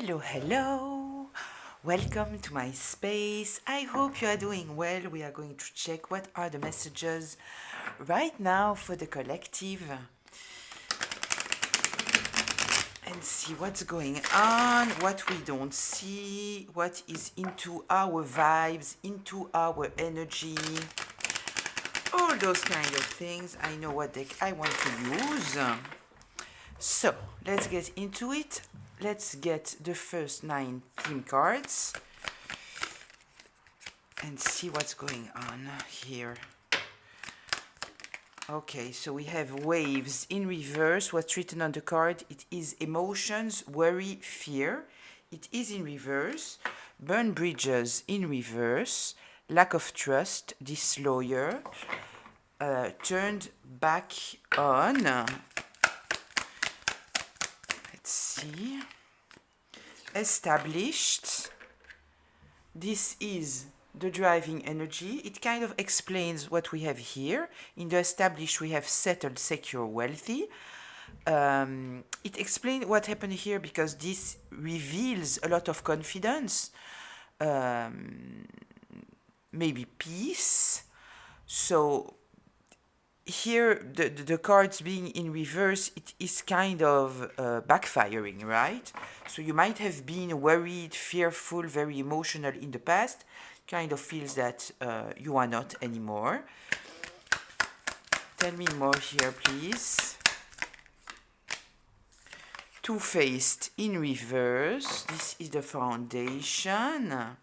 Hello, hello. Welcome to my space. I hope you are doing well. We are going to check what are the messages right now for the collective and see what's going on, what we don't see, what is into our vibes, into our energy, all those kind of things. I know what deck I want to use. So let's get into it. Let's get the first 9 theme cards and see what's going on here. Okay, so we have waves in reverse. What's written on the card? It is emotions, worry, fear. It is in reverse. Burn bridges in reverse. Lack of trust, disloyal. Turned back on. Let's see. Established. This is the driving energy. It kind of explains what we have here. In the established, we have settled, secure, wealthy. It explains what happened here because this reveals a lot of confidence, maybe peace. So here, the cards being in reverse, it is kind of backfiring, right? So you might have been worried, fearful, very emotional in the past. Kind of feels that you are not anymore. Tell me more here, please. Two-faced in reverse. This is the foundation.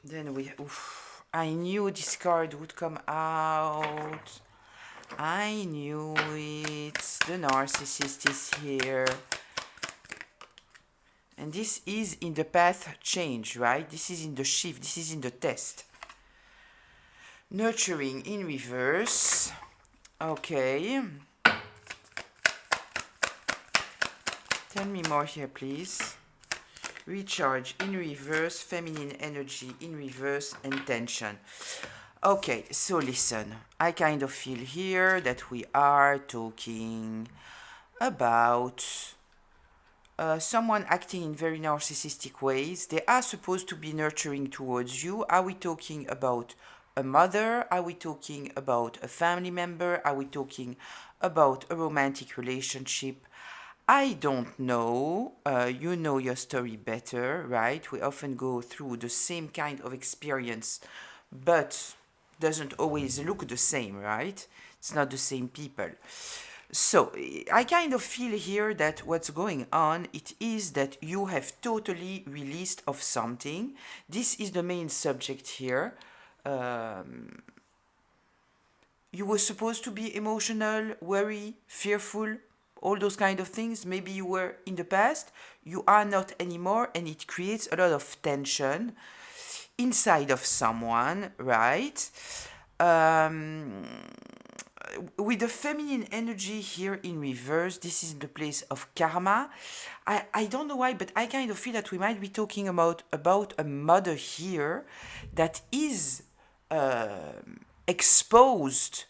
Then we, I knew this card would come out. I knew it. The narcissist is here. And this is in the path change, right? This is in the shift. This is in the test. Nurturing in reverse. Okay. Tell me more here, please. Recharge in reverse, feminine energy in reverse, and tension. Okay, so listen. I kind of feel here that we are talking about someone acting in very narcissistic ways. They are supposed to be nurturing towards you. Are we talking about a mother? Are we talking about a family member? Are we talking about a romantic relationship? I don't know. You know your story better, right? We often go through the same kind of experience, but doesn't always look the same, right? It's not the same people. So I kind of feel here that what's going on, it is that you have totally released of something. This is the main subject here. You were supposed to be emotional, worry, fearful, all those kind of things. Maybe you were in the past, you are not anymore, and it creates a lot of tension inside of someone, right? With the feminine energy here in reverse, this is the place of karma. I don't know why, but I kind of feel that we might be talking about a mother here that is exposed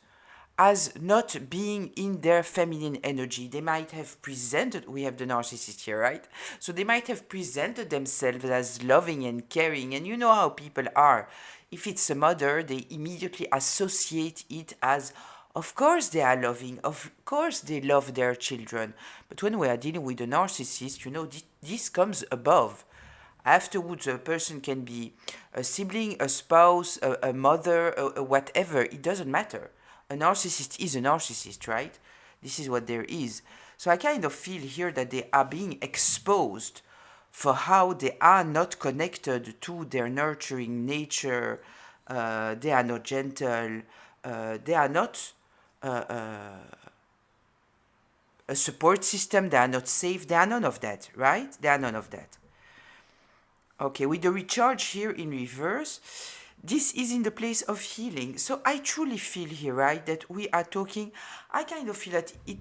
as not being in their feminine energy. They might have presented, we have the narcissist here, right? So they might have presented themselves as loving and caring, and you know how people are. If it's a mother, they immediately associate it as, of course they are loving, of course they love their children. But when we are dealing with a narcissist, you know, this comes above. Afterwards, a person can be a sibling, a spouse, a mother, a whatever. It doesn't matter. A narcissist is a narcissist, right? This is what there is. So I kind of feel here that they are being exposed for how they are not connected to their nurturing nature. They are not gentle. They are not a support system. They are not safe. They are none of that, right? They are none of that. Okay, with the recharge here in reverse, this is in the place of healing. So I truly feel here, right, that we are talking, I kind of feel that it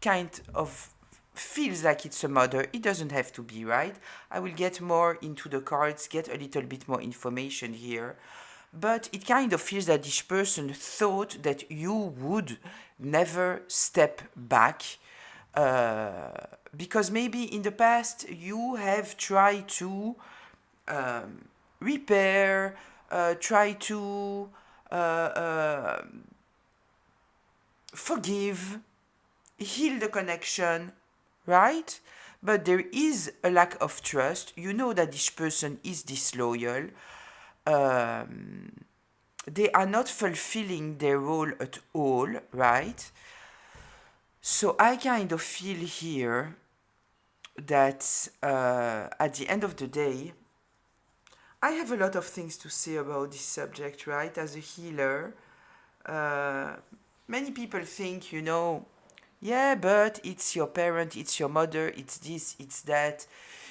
kind of feels like it's a mother. It doesn't have to be, right? I will get more into the cards, get a little bit more information here. but it kind of feels that this person thought that you would never step back, because maybe in the past you have tried to repair, try to forgive, heal the connection, right? But there is a lack of trust. You know that this person is disloyal. They are not fulfilling their role at all, right? So I kind of feel here that at the end of the day, I have a lot of things to say about this subject, right? As a healer, uh, many people think, yeah, but it's your parent, it's your mother, it's this, it's that.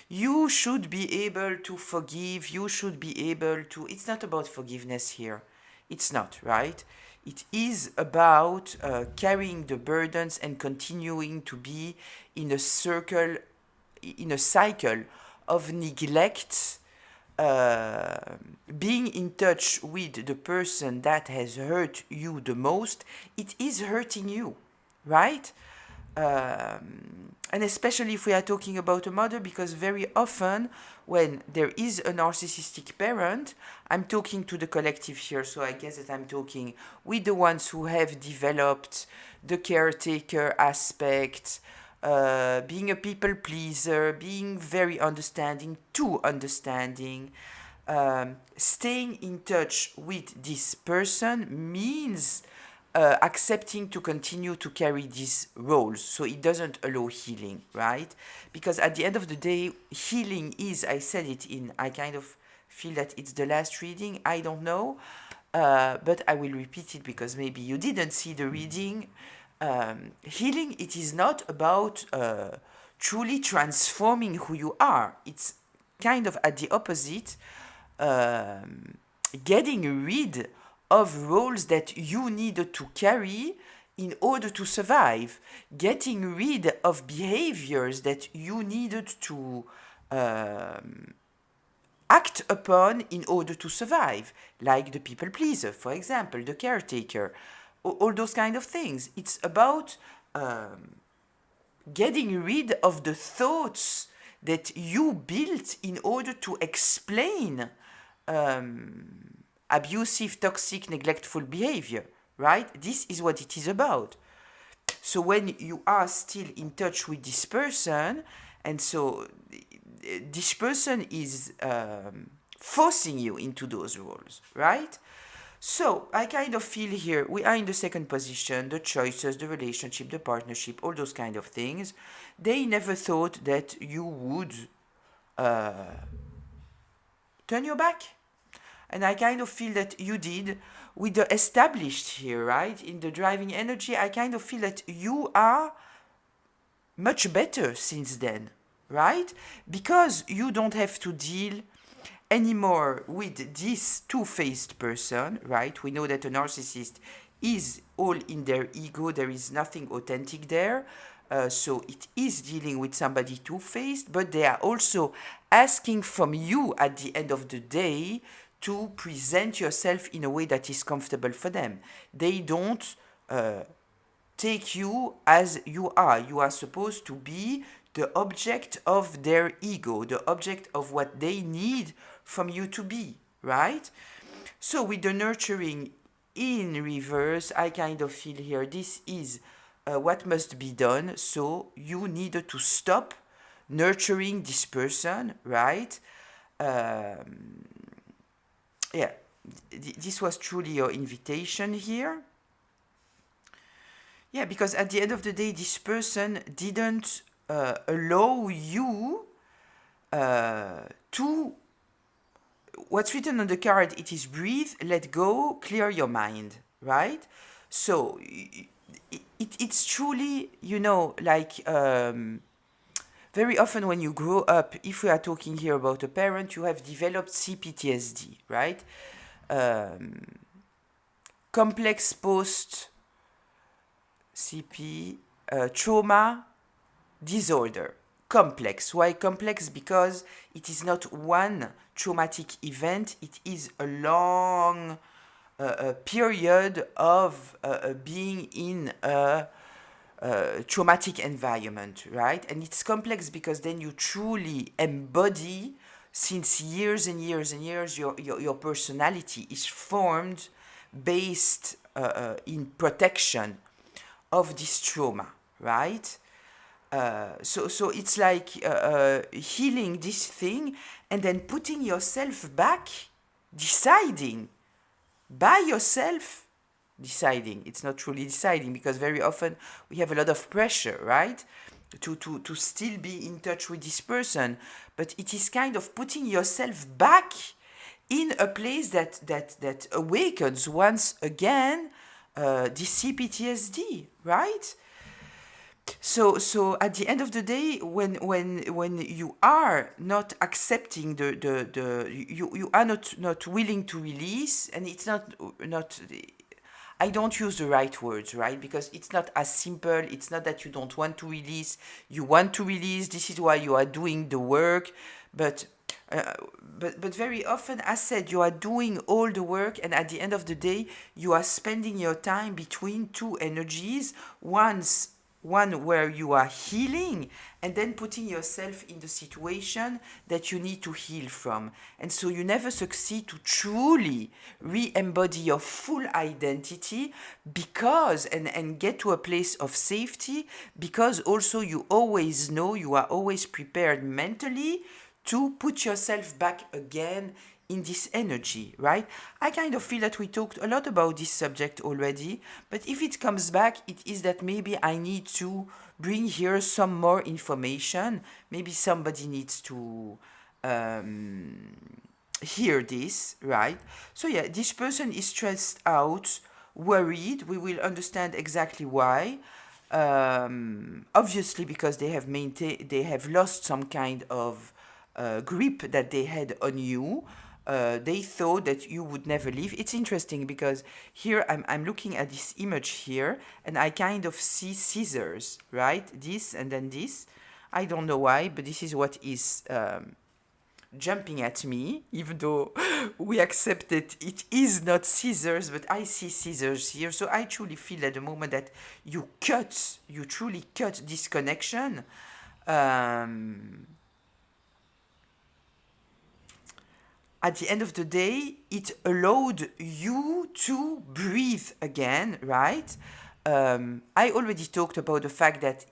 You should be able to forgive, you should be able to. It's not about forgiveness here. It's not, right? It is about carrying the burdens and continuing to be in a circle, in a cycle of neglect, uh, being in touch with the person that has hurt you the most. It is hurting you, right? And especially if we are talking about a mother, because very often when there is a narcissistic parent, I'm talking to the collective here, so I guess that I'm talking with the ones who have developed the caretaker aspect, being a people pleaser, being very understanding, too understanding. Staying in touch with this person means accepting to continue to carry these roles. So it doesn't allow healing, right? Because at the end of the day, healing is, I said it in, I kind of feel that it's the last reading, I don't know, but I will repeat it because maybe you didn't see the reading. Healing, it is not about truly transforming who you are. It's kind of at the opposite, getting rid of roles that you needed to carry in order to survive, getting rid of behaviors that you needed to act upon in order to survive, like the people pleaser, for example, the caretaker, all those kind of things. It's about getting rid of the thoughts that you built in order to explain abusive, toxic, neglectful behavior, right? This is what it is about. So when you are still in touch with this person, and so this person is forcing you into those roles, right? So I kind of feel here we are in the second position, the choices, the relationship, the partnership, all those kind of things. They never thought that you would turn your back. And I kind of feel that you did with the established here, right? In the driving energy, I kind of feel that you are much better since then, right? Because you don't have to deal anymore with this two-faced person, right? We know that a narcissist is all in their ego, there is nothing authentic there. So it is dealing with somebody two-faced, but they are also asking from you at the end of the day to present yourself in a way that is comfortable for them. They don't take you as you are. You are supposed to be the object of their ego, the object of what they need from you to be, right? So with the nurturing in reverse, I kind of feel here this is what must be done. So you needed to stop nurturing this person, right? Yeah, this was truly your invitation here. Yeah, because at the end of the day, this person didn't allow you to. What's written on the card, it is breathe, let go, clear your mind, right? So it's truly, like very often when you grow up, if we are talking here about a parent, you have developed CPTSD, right? Complex post CP trauma disorder, complex. Why complex? Because it is not one traumatic event, it is a long period of being in a traumatic environment, right? And it's complex because then you truly embody, since years and years and years, your personality is formed based in protection of this trauma, right? So it's like healing this thing and then putting yourself back, deciding by yourself, deciding. It's not truly deciding because very often we have a lot of pressure, right? To still be in touch with this person. But it is kind of putting yourself back in a place that awakens once again this CPTSD, right? So at the end of the day, when you are not accepting you are not willing to release, and it's not I don't use the right words, right? Because it's not as simple. It's not that you don't want to release. You want to release. This is why you are doing the work. But but very often, as said, you are doing all the work, and at the end of the day, you are spending your time between two energies. One where you are healing and then putting yourself in the situation that you need to heal from. And so you never succeed to truly re-embody your full identity because, and get to a place of safety, because also you always know, you are always prepared mentally to put yourself back again in this energy, right? I kind of feel that we talked a lot about this subject already, but if it comes back, it is that maybe I need to bring here some more information. Maybe somebody needs to hear this, right? So yeah, this person is stressed out, worried. We will understand exactly why. Obviously, because they have lost some kind of grip that they had on you. They thought that you would never leave. It's interesting because here I'm looking at this image here and I kind of see scissors, right? This and then this. I don't know why, but this is what is jumping at me, even though we accept that it is not scissors, but I see scissors here. So I truly feel at the moment that you truly cut this connection. At the end of the day, it allowed you to breathe again, right? I already talked about the fact that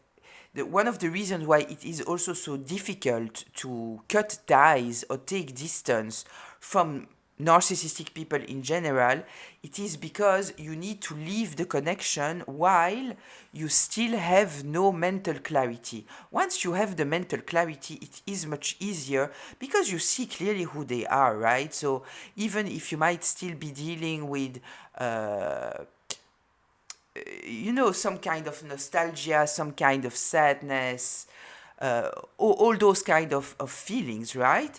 one of the reasons why it is also so difficult to cut ties or take distance from narcissistic people in general, it is because you need to leave the connection while you still have no mental clarity. Once you have the mental clarity, it is much easier because you see clearly who they are, right? So even if you might still be dealing with some kind of nostalgia, some kind of sadness, all those kind of feelings, right?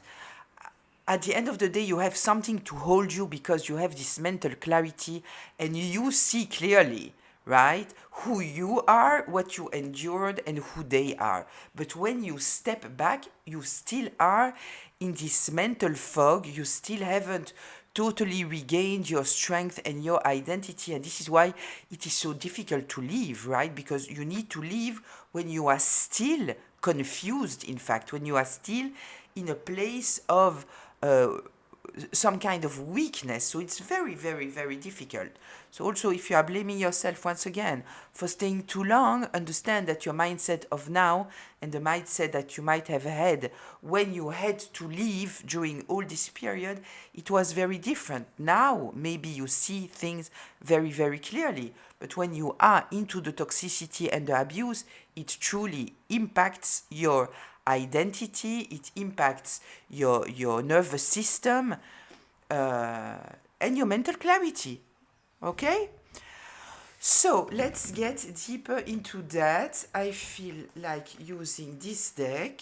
At the end of the day, you have something to hold you because you have this mental clarity and you see clearly, right, who you are, what you endured, and who they are. But when you step back, you still are in this mental fog. You still haven't totally regained your strength and your identity, and this is why it is so difficult to leave, right? Because you need to leave when you are still confused, in fact, when you are still in a place of some kind of weakness. So it's very, very, very difficult. So also, if you are blaming yourself once again for staying too long, understand that your mindset of now and the mindset that you might have had when you had to leave during all this period, it was very different. Now, maybe you see things very, very clearly. But when you are into the toxicity and the abuse, it truly impacts your identity, it impacts your nervous system and your mental clarity. Okay? So let's get deeper into that. I feel like using this deck.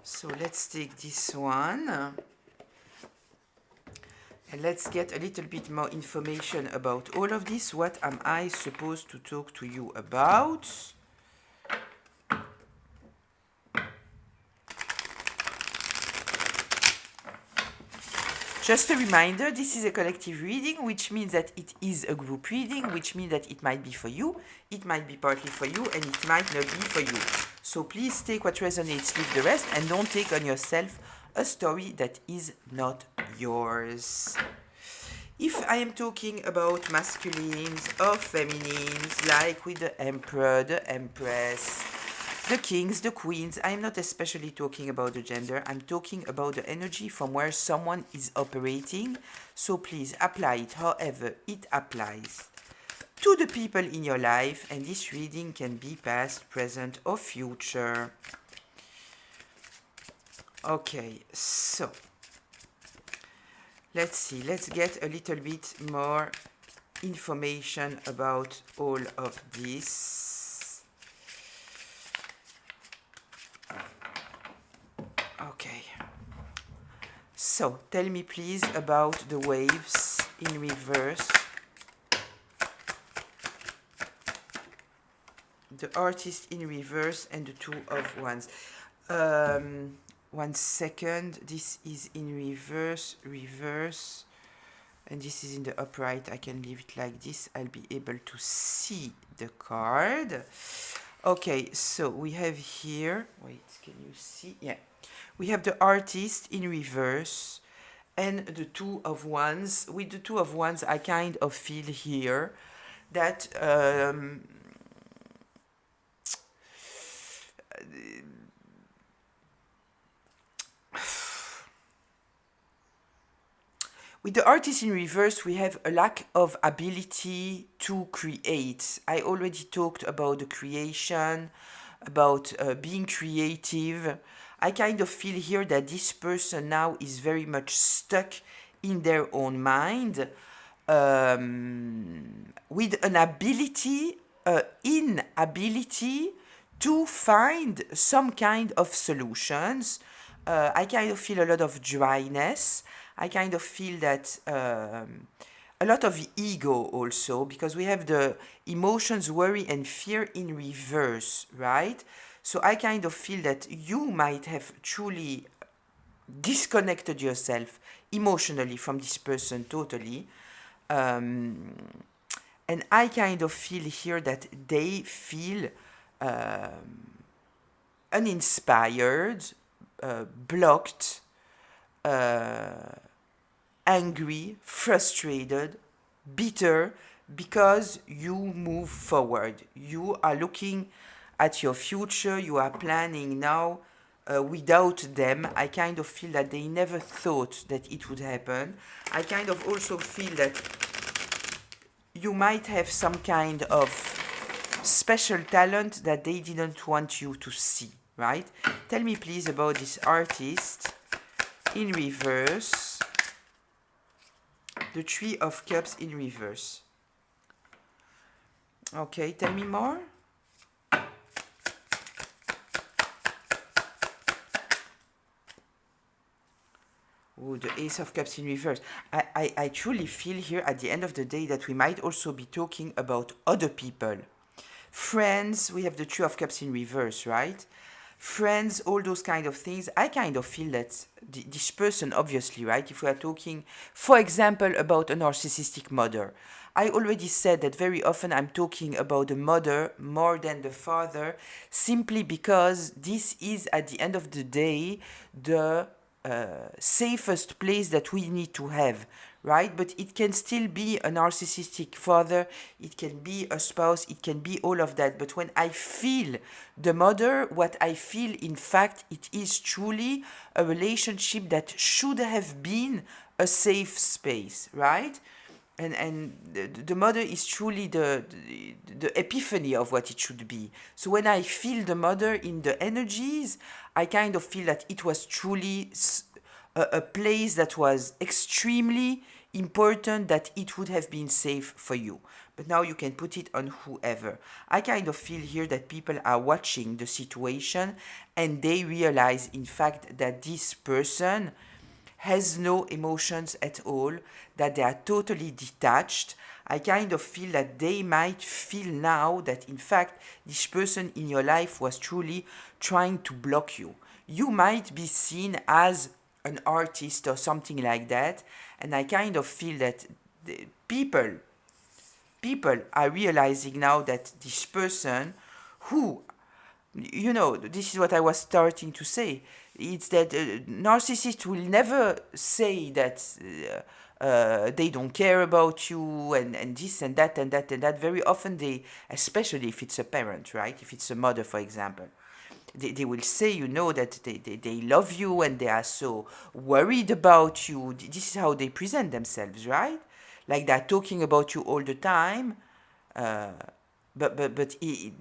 So let's take this one. And let's get a little bit more information about all of this. What am I supposed to talk to you about? Just a reminder, this is a collective reading, which means that it is a group reading, which means that it might be for you, it might be partly for you, and it might not be for you. So please take what resonates, leave the rest, and don't take on yourself a story that is not yours. If I am talking about masculines or feminines, like with the Emperor, the Empress, the kings, the queens, I'm not especially talking about the gender, I'm talking about the energy from where someone is operating. So please apply it however it applies to the people in your life, and this reading can be past, present, or future. Okay, so let's see, let's get a little bit more information about all of this. Okay, so tell me please about the waves in reverse, the artist in reverse, and the Two of Wands. 1 second, this is in reverse, and this is in the upright. I can leave it like this, I'll be able to see the card. Okay, so we have here, wait, can you see? Yeah. We have the artist in reverse and the Two of Wands. With the Two of Wands, I kind of feel here that with the artist in reverse, we have a lack of ability to create. I already talked about the creation, about being creative. I kind of feel here that this person now is very much stuck in their own mind, with an inability to find some kind of solutions. I kind of feel a lot of dryness. I kind of feel that a lot of ego also, because we have the emotions, worry, and fear in reverse, right? So I kind of feel that you might have truly disconnected yourself emotionally from this person totally. And I kind of feel here that they feel uninspired, blocked, angry, frustrated, bitter, because you move forward. You are looking at your future, you are planning now without them. I kind of feel that they never thought that it would happen. I kind of also feel that you might have some kind of special talent that they didn't want you to see, right? Tell me please about this artist in reverse, the Three of Cups in reverse. Okay, tell me more. Oh, the Ace of Cups in reverse. I truly feel here at the end of the day that we might also be talking about other people. Friends, we have the Two of Cups in reverse, right? Friends, all those kind of things. I kind of feel that this person, obviously, right? If we are talking, for example, about a narcissistic mother, I already said that very often I'm talking about the mother more than the father, simply because this is, at the end of the day, the safest place that we need to have, right? But it can still be a narcissistic father, it can be a spouse, it can be all of that. But when I feel the mother, what I feel, in fact, it is truly a relationship that should have been a safe space, right? And the mother is truly the epiphany of what it should be. So when I feel the mother in the energies, I kind of feel that it was truly a place that was extremely important, that it would have been safe for you. But now you can put it on whoever. I kind of feel here that people are watching the situation and they realize, in fact, that this person has no emotions at all, that they are totally detached. I kind of feel that they might feel now that, in fact, this person in your life was truly trying to block you. You might be seen as an artist or something like that, and I kind of feel that the people are realizing now that this person who, this is what I was starting to say. It's that narcissists will never say that they don't care about you and this and that and that and that. Very often they, especially if it's a parent, right? If it's a mother, for example, they will say, that they love you and they are so worried about you. This is how they present themselves, right? Like they're talking about you all the time. Uh, but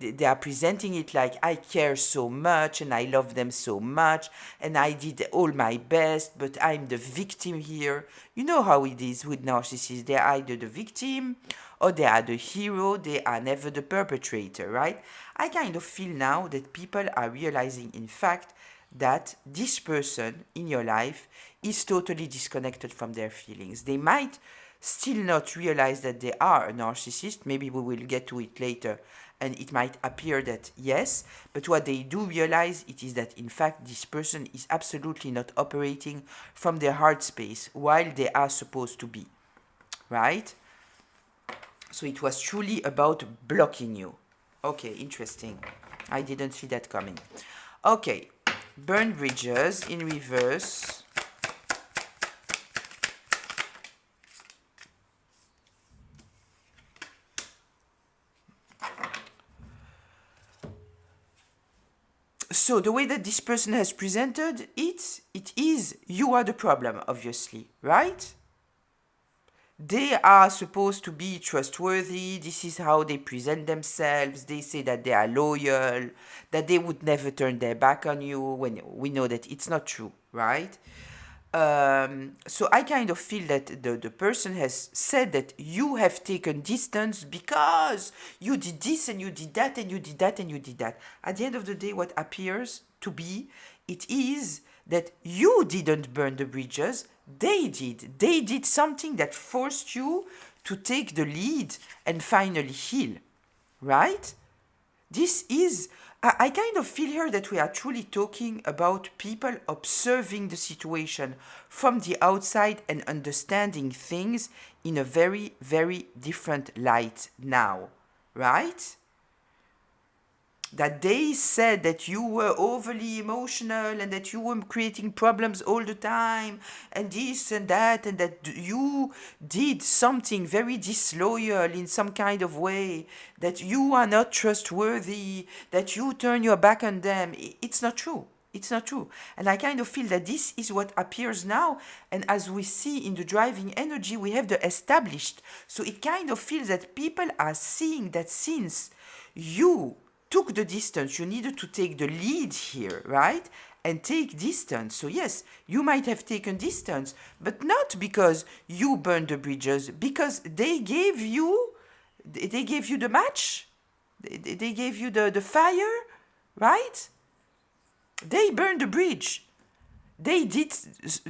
they are presenting it like, I care so much and I love them so much and I did all my best, but I'm the victim here. You know how it is with narcissists. They are either the victim or they are the hero. They are never the perpetrator, right? I kind of feel now that people are realizing, in fact, that this person in your life is totally disconnected from their feelings. They might still not realize that they are a narcissist. Maybe we will get to it later, and it might appear that yes, but what they do realize it is that in fact this person is absolutely not operating from their heart space while they are supposed to be, right? So it was truly about blocking you. Okay, interesting. I didn't see that coming. Okay, burn bridges in reverse. So the way that this person has presented it, it is you are the problem, obviously, right? They are supposed to be trustworthy. This is how they present themselves. They say that they are loyal, that they would never turn their back on you, when we know that it's not true, right? So I kind of feel that the person has said that you have taken distance because you did this and you did that and you did that and you did that. At the end of the day, what appears to be, it is that you didn't burn the bridges, they did. They did something that forced you to take the lead and finally heal, right? This is, I kind of feel here that we are truly talking about people observing the situation from the outside and understanding things in a very, very different light now, right? That they said that you were overly emotional and that you were creating problems all the time and this and that you did something very disloyal in some kind of way, that you are not trustworthy, that you turn your back on them. It's not true. It's not true. And I kind of feel that this is what appears now. And as we see in the driving energy, we have the established. So it kind of feels that people are seeing that since you took the distance, you needed to take the lead here, right? And take distance. So yes, you might have taken distance, but not because you burned the bridges, because they gave you the match, they gave you the fire, right? They burned the bridge. They did,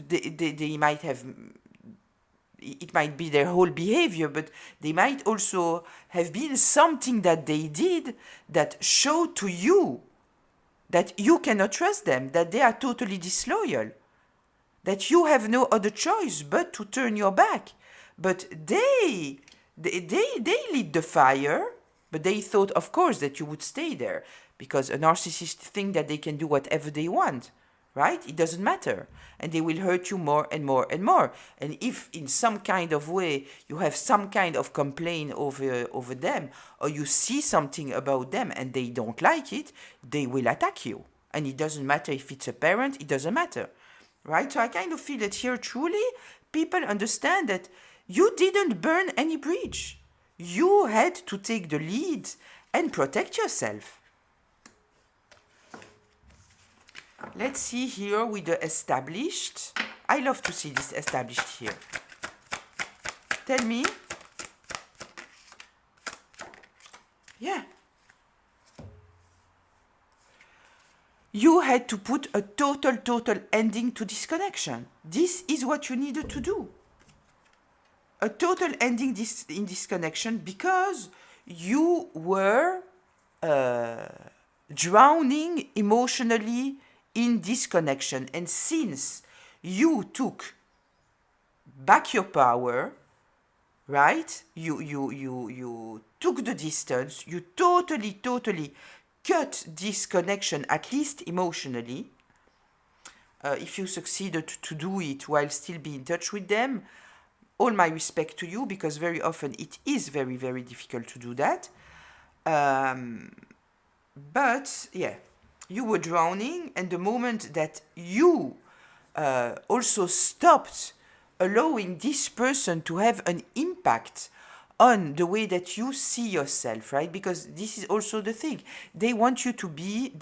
they might have, it might be their whole behavior, but they might also have been something that they did that showed to you that you cannot trust them, that they are totally disloyal, that you have no other choice but to turn your back. But they lit the fire, but they thought, of course, that you would stay there, because a narcissist thinks that they can do whatever they want, right? It doesn't matter. And they will hurt you more and more and more. And if in some kind of way you have some kind of complaint over them, or you see something about them and they don't like it, they will attack you. And it doesn't matter if it's a parent, it doesn't matter, right? So I kind of feel that here truly people understand that you didn't burn any bridge. You had to take the lead and protect yourself. Let's see here with the established. I love to see this established here. Tell me. Yeah. You had to put a total ending to this connection. This is what you needed to do. A total ending in this connection, because you were drowning emotionally in this connection. And since You took back your power, right? You took the distance. You totally cut this connection, at least emotionally. If you succeeded to do it while still be in touch with them, all my respect to you, because very often it is very difficult to do that. But yeah, you were drowning, and the moment that you also stopped allowing this person to have an impact on the way that you see yourself, right? Because this is also the thing. They want you to be,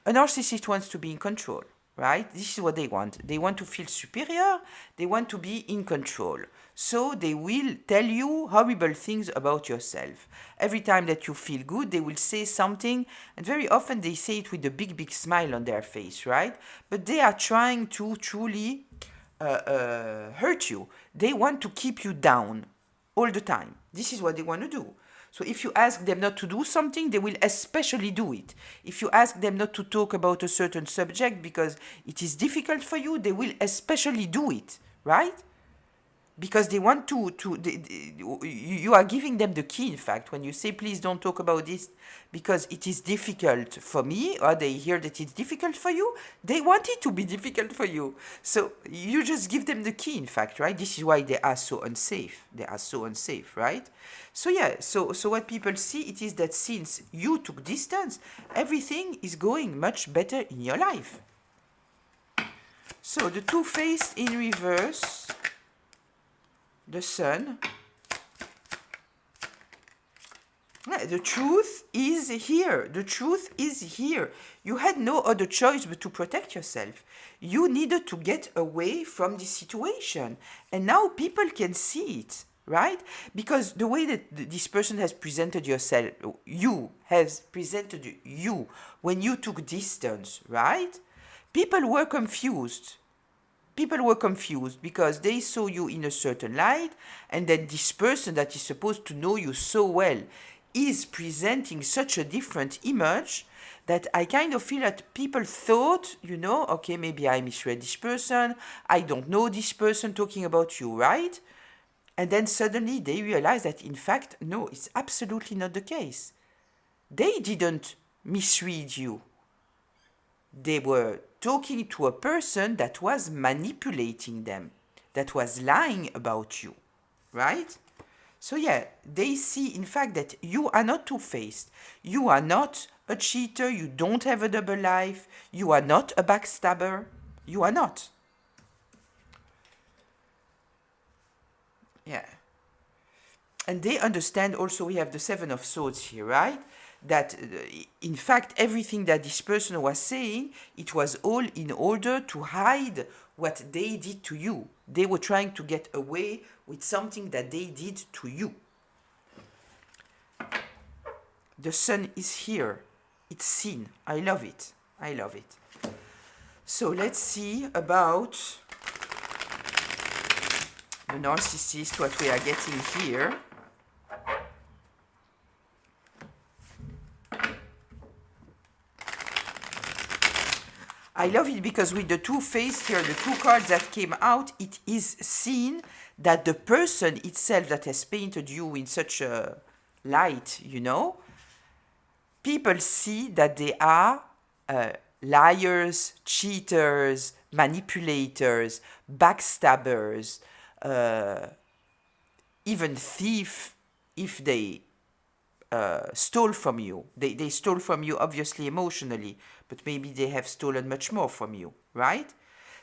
a narcissist wants to be in control, right? This is what they want. They want to feel superior, they want to be in control. So they will tell you horrible things about yourself. Every time that you feel good, they will say something, and very often they say it with a big smile on their face, right? But they are trying to truly hurt you. They want to keep you down all the time. This is what they want to do. So if you ask them not to do something, they will especially do it. If you ask them not to talk about a certain subject because it is difficult for you, they will especially do it, right? Because they want you are giving them the key, in fact, when you say, please don't talk about this because it is difficult for me, or they hear that it's difficult for you, they want it to be difficult for you. So you just give them the key, in fact, right? This is why they are so unsafe. They are so unsafe, right? So yeah, so what people see, it is that since you took distance, everything is going much better in your life. So the two-faced in reverse, the sun. The truth is here. The truth is here. You had no other choice but to protect yourself. You needed to get away from this situation. And now people can see it, right? Because the way that this person has presented yourself, has presented you when you took distance, right? People were confused. People were confused because they saw you in a certain light, and then this person that is supposed to know you so well is presenting such a different image that I kind of feel that people thought, okay, maybe I misread this person, I don't know this person talking about you, right? And then suddenly they realize that, in fact, no, it's absolutely not the case. They didn't misread you. They were talking to a person that was manipulating them, that was lying about you, right? So yeah, they see, in fact, that you are not two-faced. You are not a cheater. You don't have a double life. You are not a backstabber. You are not. Yeah. And they understand also, we have the Seven of Swords here, right? That in fact, everything that this person was saying, it was all in order to hide what they did to you. They were trying to get away with something that they did to you. The sun is here. It's seen. I love it. I love it. So let's see about the narcissist, what we are getting here. I love it because with the two-faced here, the two cards that came out, it is seen that the person itself that has painted you in such a light, people see that they are liars, cheaters, manipulators, backstabbers, even thief if they stole from you. They stole from you, obviously, emotionally, but maybe they have stolen much more from you, right?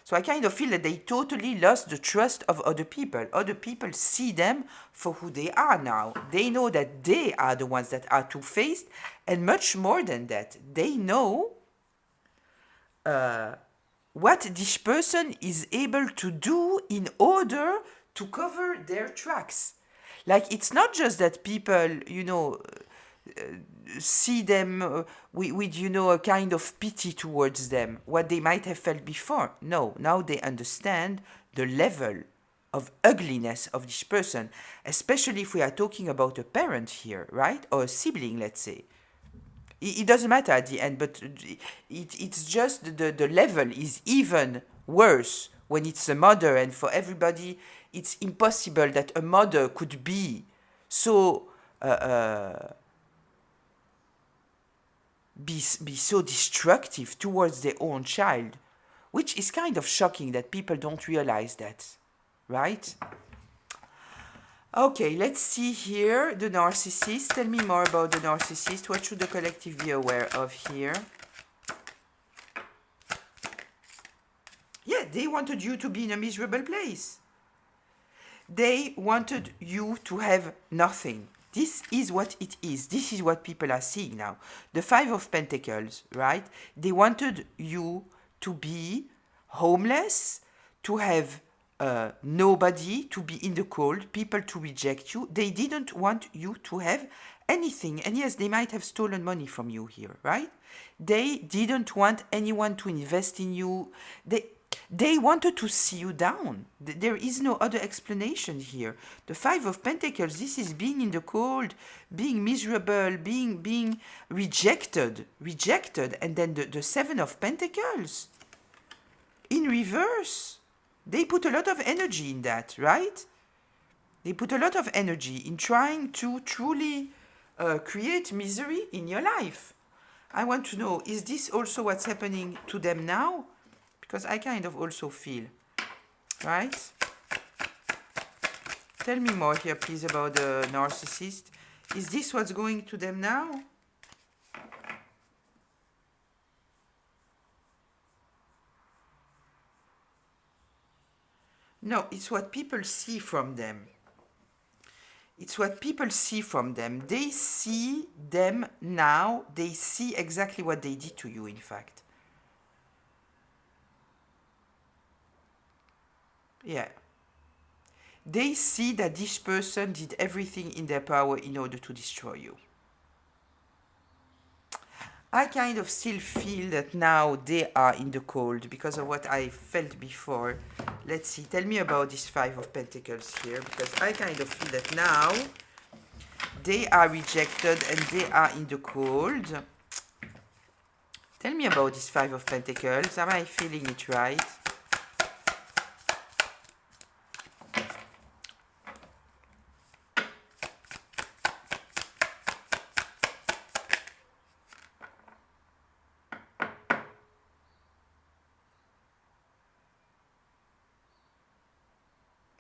So I kind of feel that they totally lost the trust of other people. Other people see them for who they are now. They know that they are the ones that are two-faced, and much more than that, they know what this person is able to do in order to cover their tracks. Like, it's not just that people, see them with a kind of pity towards them, what they might have felt before. No, now they understand the level of ugliness of this person, especially if we are talking about a parent here, right? Or a sibling, let's say. It doesn't matter at the end, but it's just the level is even worse when it's a mother, and for everybody it's impossible that a mother could be so be so destructive towards their own child, which is kind of shocking that people don't realize that, right? Okay, let's see here the narcissist. Tell me more about the narcissist. What should the collective be aware of here? Yeah, they wanted you to be in a miserable place. They wanted you to have nothing. This is what it is. This is what people are seeing now. The Five of Pentacles, right? They wanted you to be homeless, to have nobody, to be in the cold, people to reject you. They didn't want you to have anything. And yes, they might have stolen money from you here, right? They didn't want anyone to invest in you. They wanted to see you down. There is no other explanation here. The Five of Pentacles, this is being in the cold, being miserable, being rejected, and then the Seven of Pentacles in reverse. They put a lot of energy in that, right? They put a lot of energy in trying to truly create misery in your life. I want to know, is this also what's happening to them now? Because I kind of also feel, right? Tell me more here, please, about the narcissist. Is this what's going to them now? No, it's what people see from them. It's what people see from them. They see them now. They see exactly what they did to you, in fact. Yeah. They see that this person did everything in their power in order to destroy you. I kind of still feel that now they are in the cold because of what I felt before. Let's see. Tell me about this Five of Pentacles here, because I kind of feel that now they are rejected and they are in the cold. Tell me about this Five of Pentacles. Am I feeling it right?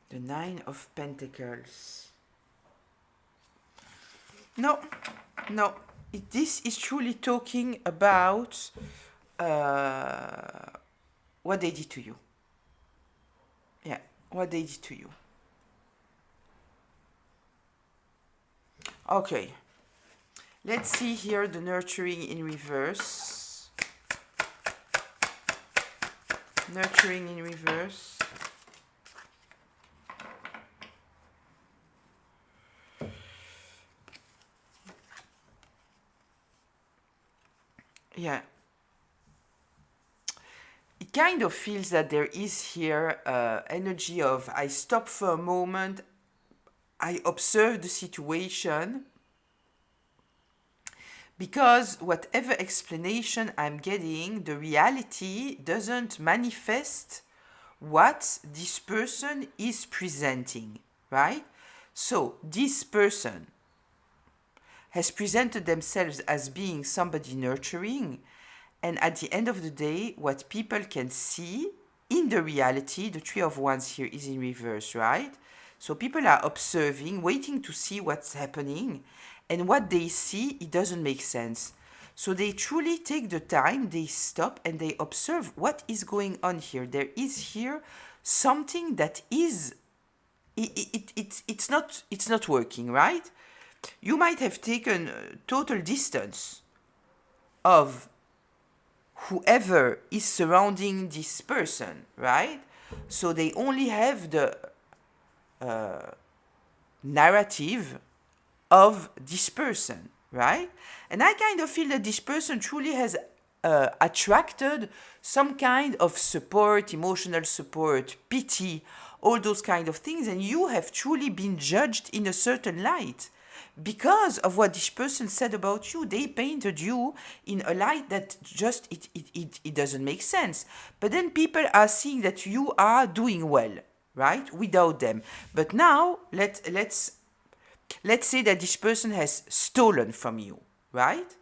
The Nine of Pentacles. No. This is truly talking about what they did to you. Yeah, what they did to you. Okay. Let's see here the nurturing in reverse. Nurturing in reverse. Yeah. It kind of feels that there is here energy of I stop for a moment, I observe the situation, because whatever explanation I'm getting, the reality doesn't manifest what this person is presenting, right? So this person has presented themselves as being somebody nurturing, and at the end of the day, what people can see in the reality, the Three of Wands here is in reverse, right? So people are observing, waiting to see what's happening, and what they see, it doesn't make sense. So they truly take the time, they stop, and they observe what is going on here. There is here something that is, it's not working, right? You might have taken total distance of whoever is surrounding this person, right? So they only have the narrative of this person, right? And I kind of feel that this person truly has attracted some kind of support, emotional support, pity, all those kind of things, and you have truly been judged in a certain light. because of what this person said about you. They painted you in a light that just it doesn't make sense. But then people are seeing that you are doing well, right, without them. But now let's say that this person has stolen from you, right?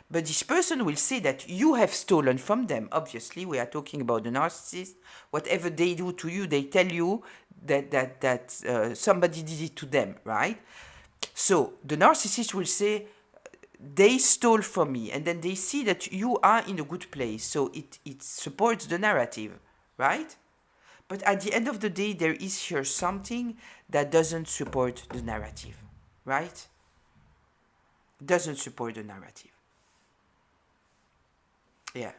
But this person will say that you have stolen from them. Obviously, we are talking about the narcissist. Whatever they do to you, they tell you that somebody did it to them, right? So the narcissist will say, they stole from me, and then they see that you are in a good place. So it supports the narrative, right? But at the end of the day, there is here something that doesn't support the narrative, right? Doesn't support the narrative. Yeah.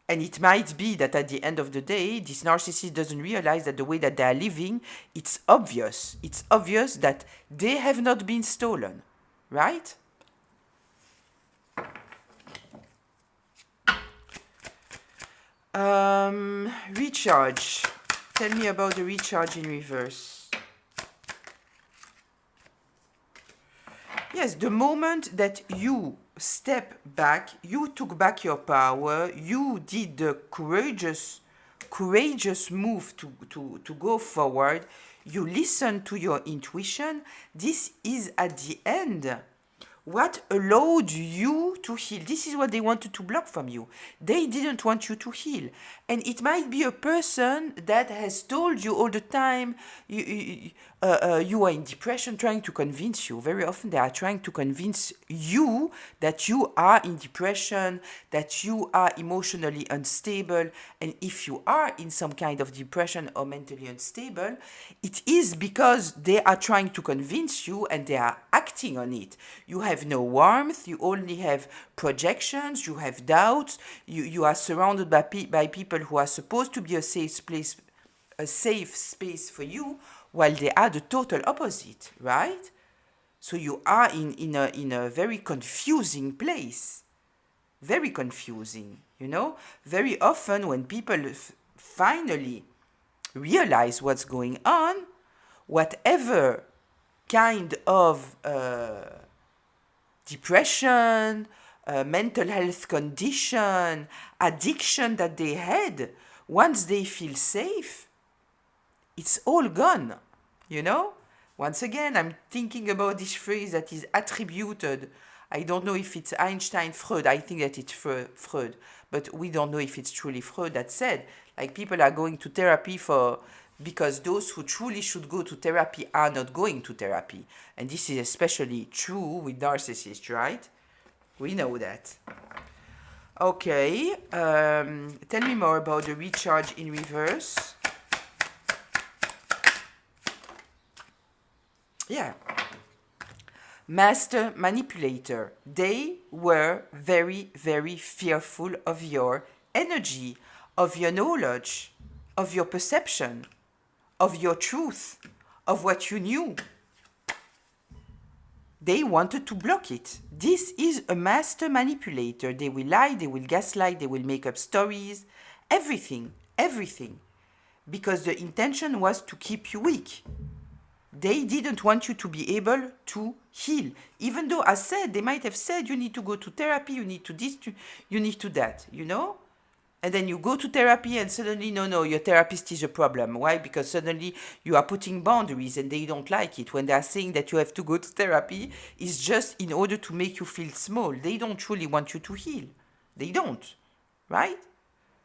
And it might be that at the end of the day, this narcissist doesn't realize that the way that they are living, it's obvious. It's obvious that they have not been stolen, right? Recharge. Tell me about the recharge in reverse. Yes, the moment that you step back, you took back your power, you did the courageous move to go forward, you listen to your intuition. This is at the end what allowed you to heal. This is what they wanted to block from you. They didn't want you to heal. And it might be a person that has told you all the time you are in depression, trying to convince you. Very often they are trying to convince you that you are in depression, that you are emotionally unstable. And if you are in some kind of depression or mentally unstable, it is because they are trying to convince you and they are acting on it. You have no warmth, you only have projections, you have doubts, you are surrounded by people who are supposed to be a safe space for you, while they are the total opposite, right? So you are in a very confusing place. Very confusing, you know? Very often when people finally realize what's going on, whatever kind of depression, mental health condition, addiction that they had, once they feel safe, it's all gone, you know? Once again, I'm thinking about this phrase that is attributed. I don't know if it's Einstein, Freud. I think that it's Freud. But we don't know if it's truly Freud that said, like, people are going to therapy because those who truly should go to therapy are not going to therapy. And this is especially true with narcissists, right? We know that. Okay, tell me more about the recharge in reverse. Yeah. Master manipulator. They were very, very fearful of your energy, of your knowledge, of your perception, of your truth, of what you knew. They wanted to block it. This is a master manipulator. They will lie, they will gaslight, they will make up stories, everything, everything. Because the intention was to keep you weak. They didn't want you to be able to heal. Even though, as said, they might have said, you need to go to therapy, you need to this, you need to that, you know? And then you go to therapy and suddenly, no, your therapist is a problem. Why? Because suddenly you are putting boundaries and they don't like it. When they are saying that you have to go to therapy, it's just in order to make you feel small. They don't truly want you to heal. They don't, right?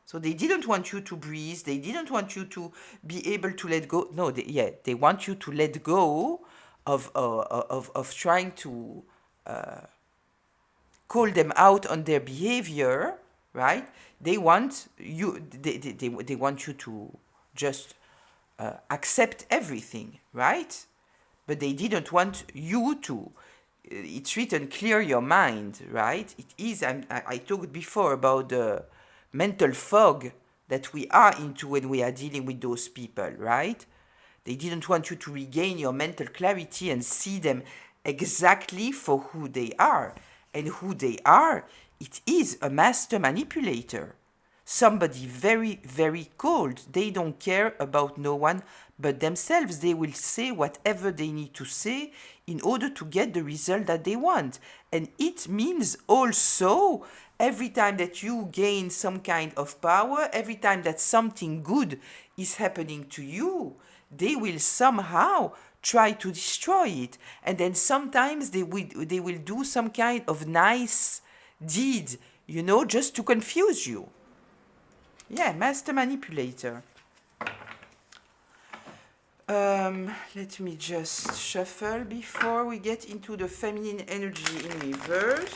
So they didn't want you to breathe. They didn't want you to be able to let go. No, they want you to let go of trying to call them out on their behavior, right? They want you. They want you to just accept everything, right? But they didn't want you to. It's written, clear your mind, right? It is. I talked before about the mental fog that we are into when we are dealing with those people, right? They didn't want you to regain your mental clarity and see them exactly for who they are. And who they are, it is a master manipulator. Somebody very, very cold. They don't care about no one but themselves. They will say whatever they need to say in order to get the result that they want. And it means also every time that you gain some kind of power, every time that something good is happening to you, they will somehow try to destroy it. And then sometimes they will do some kind of nice deed, you know, just to confuse you. Yeah, master manipulator. Let me just shuffle before we get into the feminine energy in reverse.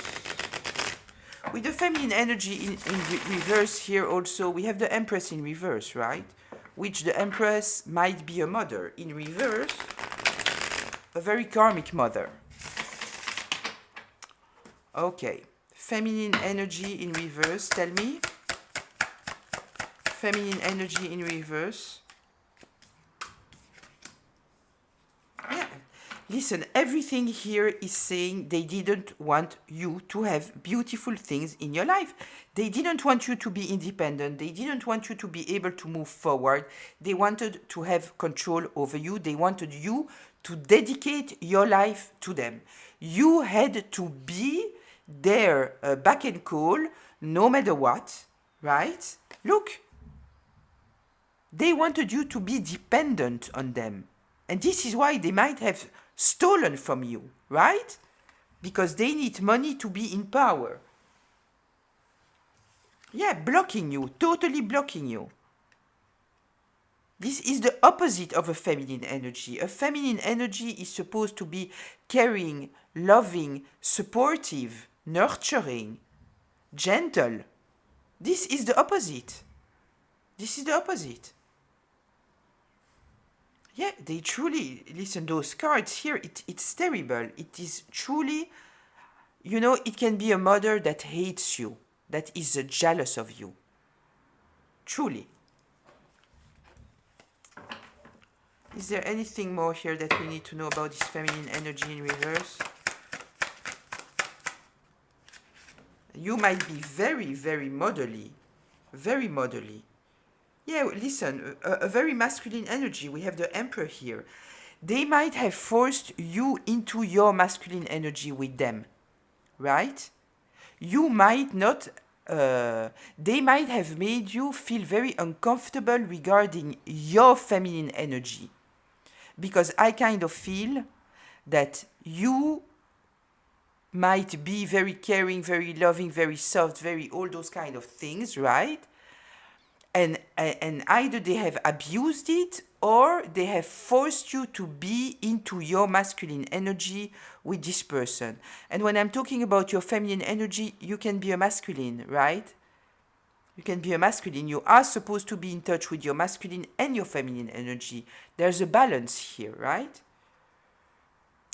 With the feminine energy in reverse here also, we have the Empress in reverse, right? Which the Empress might be a mother. In reverse, a very karmic mother. Okay, feminine energy in reverse, tell me. Feminine energy in reverse. Yeah. Listen, everything here is saying they didn't want you to have beautiful things in your life. They didn't want you to be independent. They didn't want you to be able to move forward. They wanted to have control over you. They wanted you to dedicate your life to them. You had to be their back and call no matter what, right? Look. They wanted you to be dependent on them. And this is why they might have stolen from you, right? Because they need money to be in power. Yeah, blocking you, totally blocking you. This is the opposite of a feminine energy. A feminine energy is supposed to be caring, loving, supportive, nurturing, gentle. This is the opposite. This is the opposite. Yeah, they truly, listen, those cards here, it's terrible. It is truly, you know, it can be a mother that hates you, that is jealous of you. Truly. Is there anything more here that we need to know about this feminine energy in reverse? You might be very, very motherly. Very motherly. Yeah, listen, a very masculine energy. We have the Emperor here. They might have forced you into your masculine energy with them, right? You might not, they might have made you feel very uncomfortable regarding your feminine energy. Because I kind of feel that you might be very caring, very loving, very soft, very all those kind of things, right? And either they have abused it or they have forced you to be into your masculine energy with this person. And when I'm talking about your feminine energy, you can be a masculine, right? You can be a masculine. You are supposed to be in touch with your masculine and your feminine energy. There's a balance here, right?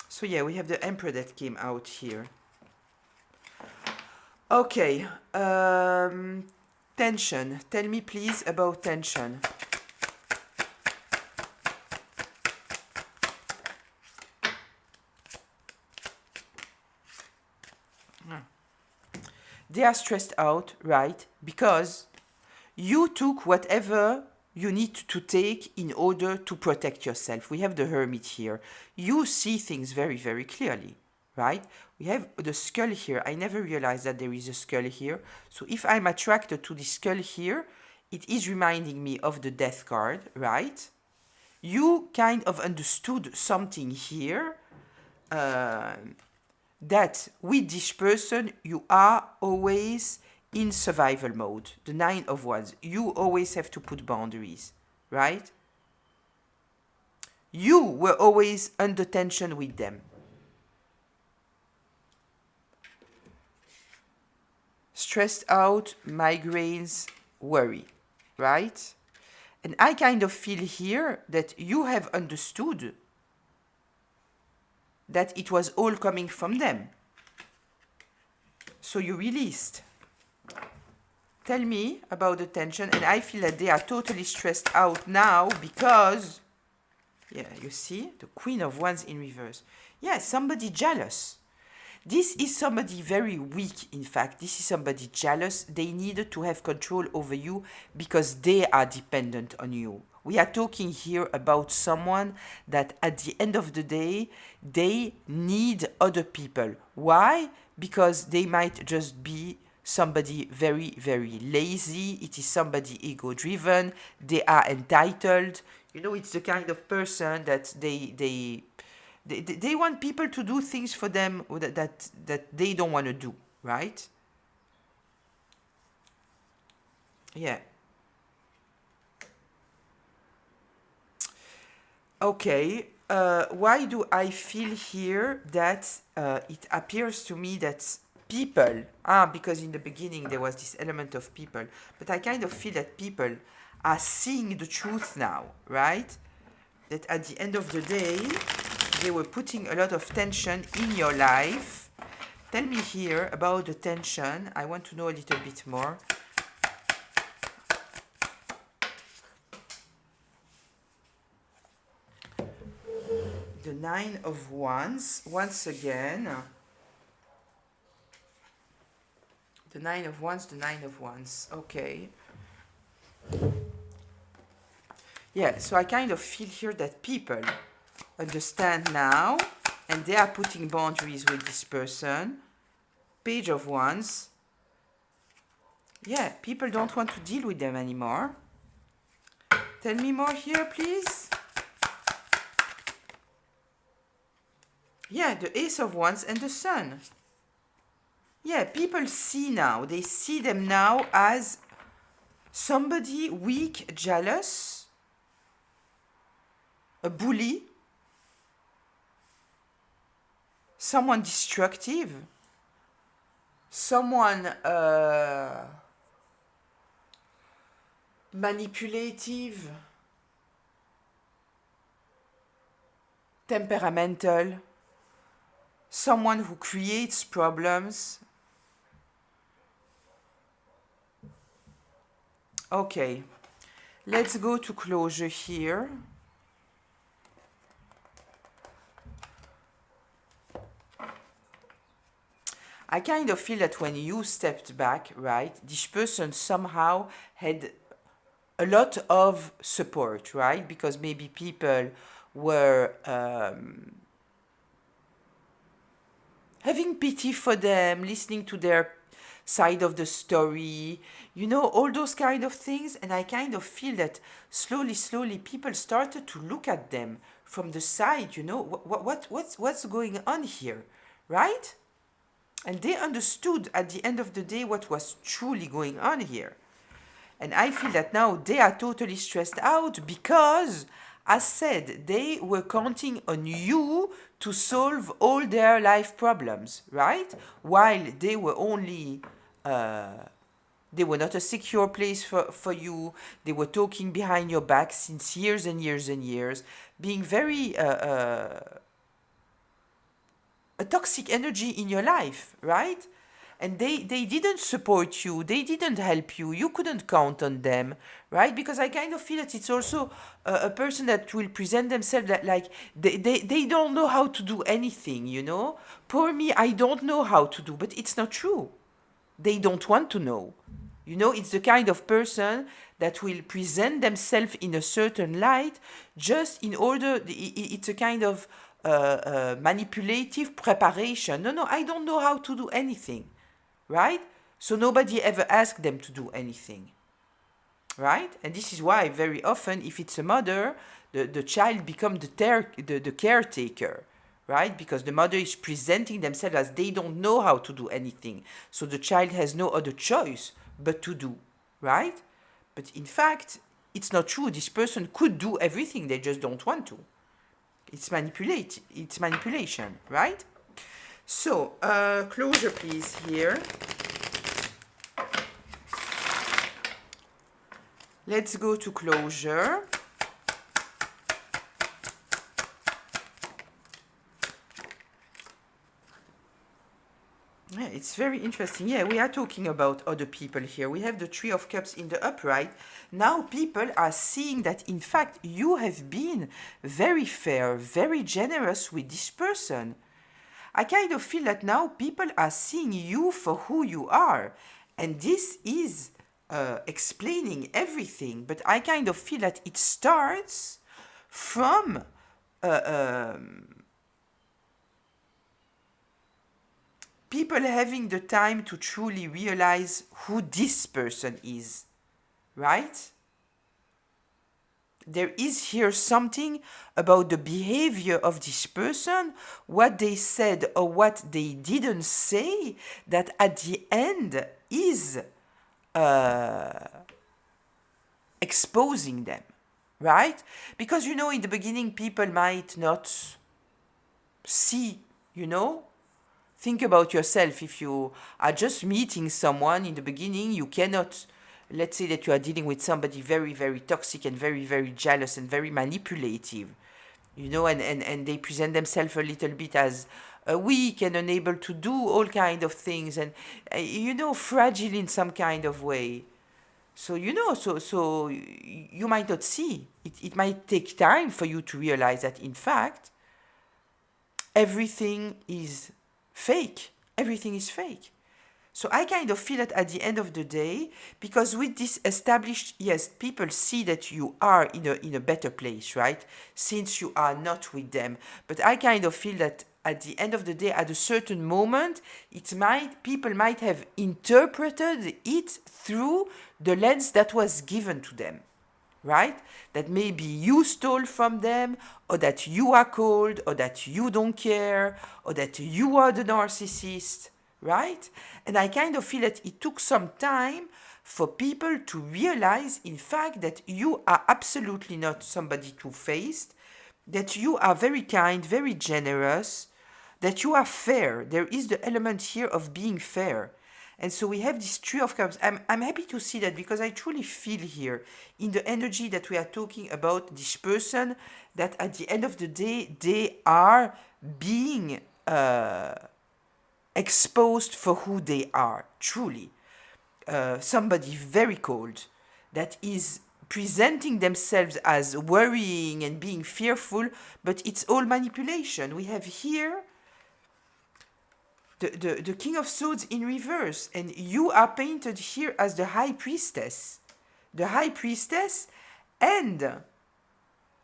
So yeah, we have the Emperor that came out here. Okay. Tension. Tell me please about tension. They are stressed out, right? Because you took whatever you need to take in order to protect yourself. We have the Hermit here. You see things very, very clearly, right? We have the skull here. I never realized that there is a skull here. So if I'm attracted to the skull here, it is reminding me of the Death card, right? You kind of understood something here, that with this person, you are always in survival mode. The Nine of Wands. You always have to put boundaries, right? You were always under tension with them. Stressed out, migraines, worry, right? And I kind of feel here that you have understood that it was all coming from them. So you released. Tell me about the tension. And I feel that they are totally stressed out now because, yeah, you see, the Queen of Wands in reverse. Yeah, somebody jealous. This is somebody very weak, in fact. This is somebody jealous. They need to have control over you because they are dependent on you. We are talking here about someone that at the end of the day, they need other people. Why? Because they might just be somebody very, very lazy. It is somebody ego-driven. They are entitled. You know, it's the kind of person that they want people to do things for them that they don't want to do, right? Yeah. Okay. Why do I feel here that it appears to me that people, because in the beginning there was this element of people, but I kind of feel that people are seeing the truth now, right? That at the end of the day, they were putting a lot of tension in your life. Tell me here about the tension. I want to know a little bit more. The Nine of Wands, once again. The Nine of Wands, the Nine of Wands. Okay. Yeah, so I kind of feel here that people understand now and they are putting boundaries with this person. Page of Wands. Yeah, people don't want to deal with them anymore. Tell me more here, please. Yeah, the Ace of Wands and the Sun. Yeah, people see now. They see them now as somebody weak, jealous, a bully, someone destructive, someone manipulative, temperamental, someone who creates problems. Okay, let's go to closure here. I kind of feel that when you stepped back, right, this person somehow had a lot of support, right? Because maybe people were having pity for them, listening to their side of the story, you know, all those kind of things. And I kind of feel that slowly people started to look at them from the side, you know, what's going on here, right? And they understood at the end of the day what was truly going on here. And I feel that now they are totally stressed out because, as said, they were counting on you to solve all their life problems, right? While they were only, they were not a secure place for you. They were talking behind your back since years and years and years, being very a toxic energy in your life, right? And they didn't support you, they didn't help you, you couldn't count on them, right? Because I kind of feel that it's also a person that will present themselves that like they don't know how to do anything, you know? Poor me, I don't know how to do, but it's not true. They don't want to know. You know, it's the kind of person that will present themselves in a certain light just in order, it's a kind of manipulative preparation. No, I don't know how to do anything, right? So nobody ever asked them to do anything, right? And this is why very often, if it's a mother, the child becomes the caretaker, right? Because the mother is presenting themselves as they don't know how to do anything. So the child has no other choice but to do, right? But in fact, it's not true. This person could do everything, they just don't want to. It's manipulation, right? So, closure please here. Let's go to closure. Yeah, it's very interesting. Yeah, we are talking about other people here. We have the Three of Cups in the upright. Now people are seeing that, in fact, you have been very fair, very generous with this person. I kind of feel that now people are seeing you for who you are. And this is explaining everything. But I kind of feel that it starts from people having the time to truly realize who this person is, right? There is here something about the behavior of this person, what they said or what they didn't say, that at the end is exposing them, right? Because, you know, in the beginning, people might not see, you know. Think about yourself. If you are just meeting someone in the beginning, you cannot, let's say that you are dealing with somebody very, very toxic and very, very jealous and very manipulative, you know, and they present themselves a little bit as weak and unable to do all kind of things and, you know, fragile in some kind of way. So, you know, so you might not see. It might take time for you to realize that, in fact, everything is fake. Everything is fake. So I kind of feel that at the end of the day, because with this established, yes, people see that you are in a better place, right? Since you are not with them. But I kind of feel that at the end of the day, at a certain moment, people might have interpreted it through the lens that was given to them. Right? That maybe you stole from them, or that you are cold, or that you don't care, or that you are the narcissist, right? And I kind of feel that it took some time for people to realize, in fact, that you are absolutely not somebody two-faced, that you are very kind, very generous, that you are fair. There is the element here of being fair. And so we have this Three of Cups. I'm happy to see that, because I truly feel here in the energy that we are talking about this person, that at the end of the day, they are being exposed for who they are, truly. Somebody very cold that is presenting themselves as worrying and being fearful, but it's all manipulation. We have here the King of Swords in reverse, and you are painted here as the High Priestess. The High Priestess and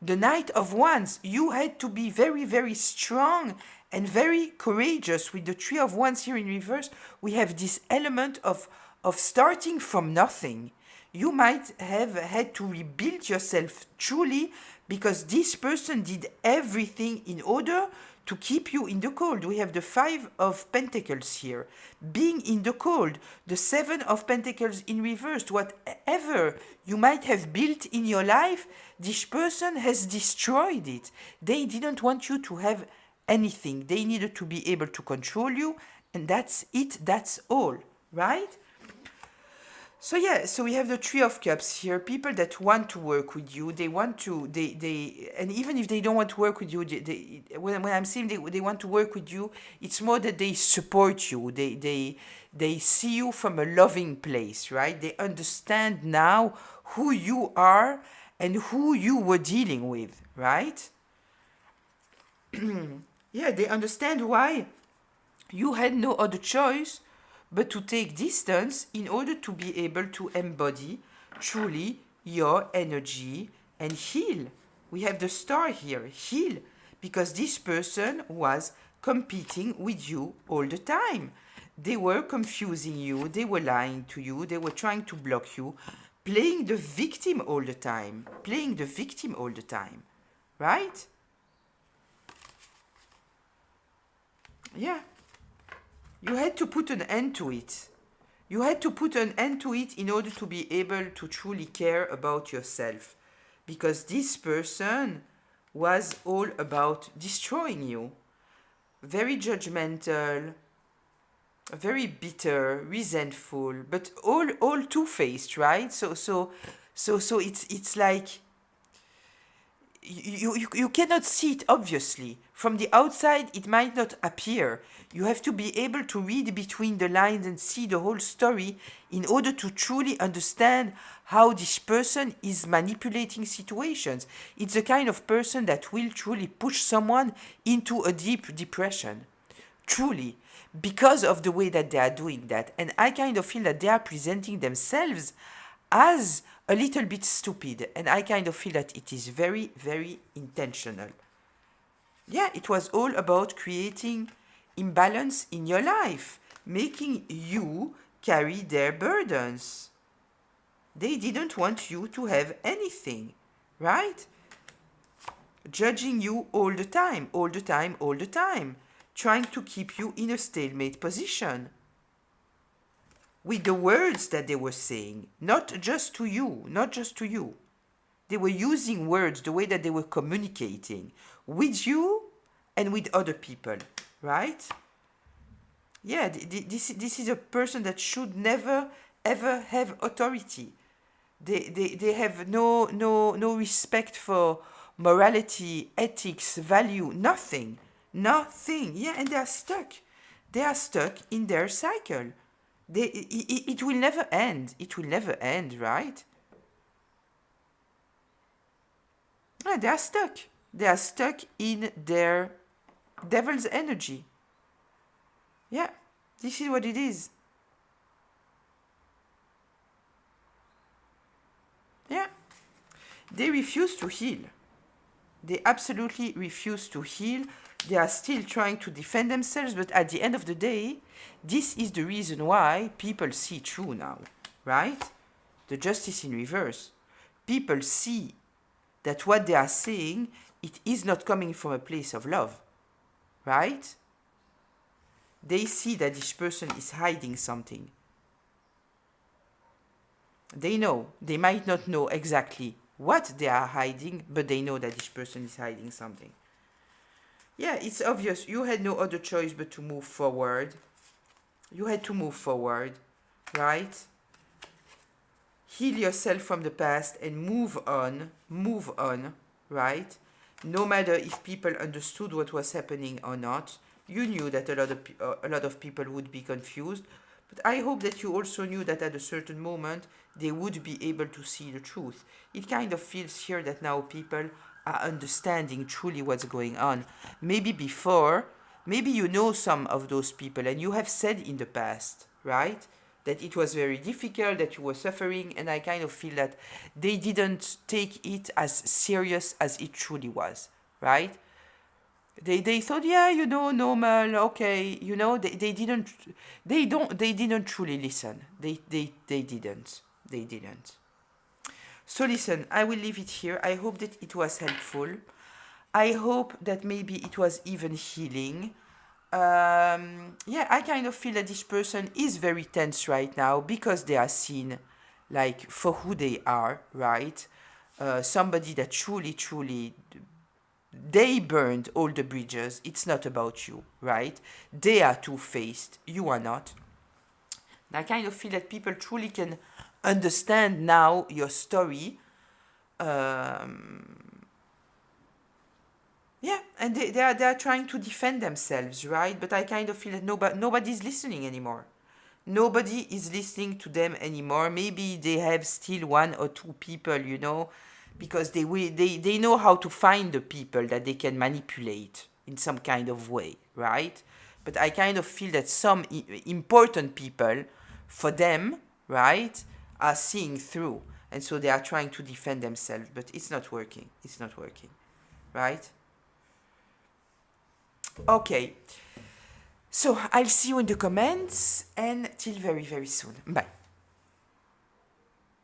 the Knight of Wands. You had to be very, very strong and very courageous. With the Three of Wands here in reverse, we have this element of starting from nothing. You might have had to rebuild yourself truly, because this person did everything in order to keep you in the cold. We have the Five of Pentacles here, being in the cold. The Seven of Pentacles in reverse. Whatever you might have built in your life, this person has destroyed it. They didn't want you to have anything. They needed to be able to control you, and that's it, that's all, right? So yeah, so we have the Three of Cups here. People that want to work with you, they want to, and even if they don't want to work with you, when I'm saying they want to work with you, it's more that they support you. They see you from a loving place, right? They understand now who you are and who you were dealing with, right? Yeah, they understand why you had no other choice but to take distance in order to be able to embody truly your energy and heal. We have the Star here, heal, because this person was competing with you all the time. They were confusing you, they were lying to you, they were trying to block you, playing the victim all the time, right? Yeah. You had to put an end to it. You had to put an end to it in order to be able to truly care about yourself. Because this person was all about destroying you. Very judgmental, very bitter, resentful, but all two-faced, right? So it's like you cannot see it, obviously. From the outside, it might not appear. You have to be able to read between the lines and see the whole story in order to truly understand how this person is manipulating situations. It's the kind of person that will truly push someone into a deep depression. truly, because of the way that they are doing that. And I kind of feel that they are presenting themselves as a little bit stupid, and I kind of feel that it is very, very intentional. Yeah, it was all about creating imbalance in your life, making you carry their burdens. They didn't want you to have anything, right? Judging you all the time, all the time, all the time, trying to keep you in a stalemate position with the words that they were saying, not just to you, not just to you. They were using words, the way that they were communicating with you and with other people, right? Yeah, this is a person that should never ever have authority. They have no respect for morality, ethics, value, nothing. Nothing. Yeah, and they are stuck. They are stuck in their cycle. It will never end. It will never end, right? Yeah, they are stuck. They are stuck in their devil's energy. Yeah, this is what it is. Yeah. They refuse to heal. They absolutely refuse to heal. They are still trying to defend themselves, but at the end of the day, this is the reason why people see through now, right? The justice in reverse. People see that what they are saying, it is not coming from a place of love, right? They see that this person is hiding something. They know. They might not know exactly what they are hiding, but they know that this person is hiding something. Yeah, it's obvious. You had no other choice but to move forward. You had to move forward, right? Heal yourself from the past and move on, right? No matter if people understood what was happening or not, you knew that a lot of people would be confused, but I hope that you also knew that at a certain moment they would be able to see the truth. It kind of feels here that now people are understanding truly what's going on. Maybe before, maybe you know some of those people and you have said in the past, right? That it was very difficult, that you were suffering, and I kind of feel that they didn't take it as serious as it truly was, right? They thought, yeah, normal, okay, they didn't truly listen. They didn't. So listen, I will leave it here. I hope that it was helpful. I hope that maybe it was even healing. Yeah, I kind of feel that this person is very tense right now because they are seen like for who they are, right? Somebody that truly, they burned all the bridges. It's not about you, right? They are two-faced. You are not. And I kind of feel that people truly can understand now your story. Yeah, and they are trying to defend themselves, right? But I kind of feel that nobody's listening anymore. Nobody is listening to them anymore. Maybe they have still one or two people, because they know how to find the people that they can manipulate in some kind of way, right? But I kind of feel that some important people, for them, right, are seeing through. And so they are trying to defend themselves, but it's not working. It's not working, right? Okay. So I'll see you in the comments and till very, very soon. Bye.